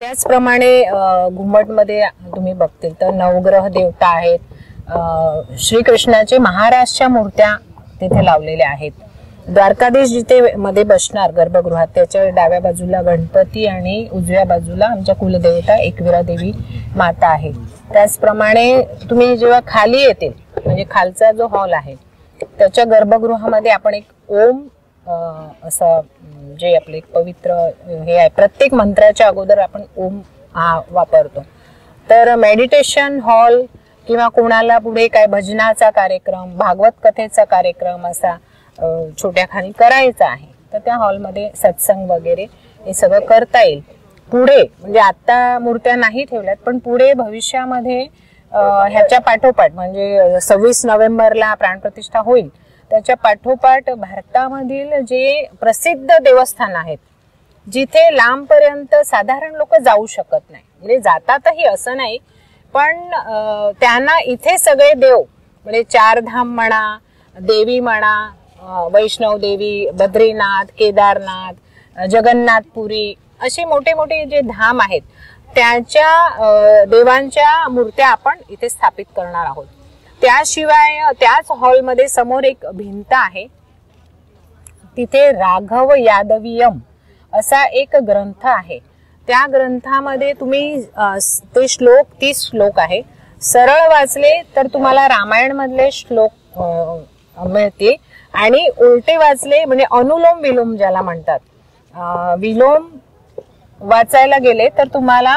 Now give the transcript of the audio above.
त्याचप्रमाणे घुमटमध्ये तुम्ही बघतील तर नवग्रह देवता आहेत, श्रीकृष्णाचे महाराजच्या मूर्त्या तिथे लावलेल्या आहेत. द्वारकाधीश जिथे मध्ये बसणार गर्भगृहात त्याच्या डाव्या बाजूला गणपती आणि उजव्या बाजूला आमच्या कुलदेवता एकविरा देवी माता आहे. त्याचप्रमाणे तुम्ही जेव्हा खाली येतील म्हणजे खालचा जो हॉल आहे त्याच्या गर्भगृहामध्ये आपण एक ओम असं जे आपले एक पवित्र हे आहे, प्रत्येक मंत्राच्या अगोदर आपण ओम हा वापरतो. तर मेडिटेशन हॉल किंवा कोणाला पुढे काय भजनाचा कार्यक्रम, भागवत कथेचा कार्यक्रम असा छोट्या खाणी करायचा आहे तर त्या हॉलमध्ये सत्संग वगैरे हे सगळं करता येईल. पुढे म्हणजे आता मूर्त्या नाही ठेवल्यात पण पुढे भविष्यामध्ये ह्याच्या पाठोपाठ म्हणजे 26 नोव्हेंबरला प्राणप्रतिष्ठा होईल. त्याच्या पाठोपाठ भारतामधील जे प्रसिद्ध देवस्थान आहेत जिथे लांबपर्यंत साधारण लोक जाऊ शकत नाही, म्हणजे जातातही असं नाही पण त्यांना इथे सगळे देव म्हणजे चारधाम म्हणा, देवी म्हणा, वैष्णव देवी, बद्रीनाथ, केदारनाथ, जगन्नाथपुरी असे मोठे मोठे जे धाम आहेत त्याच्या देवांच्या मूर्त्या आपण इथे स्थापित करणार आहोत. त्याशिवाय त्याच हॉलमध्ये समोर एक भिंत आहे, तिथे राघव यादवियम असा एक ग्रंथ आहे. त्या ग्रंथामध्ये तुम्ही ते 30 श्लोक आहे, सरळ वाचले तर तुम्हाला रामायण मधले श्लोक मिळतील आणि उलटे वाचले म्हणजे अनुलोम विलोम ज्याला म्हणतात, विलोम वाचायला गेले तर तुम्हाला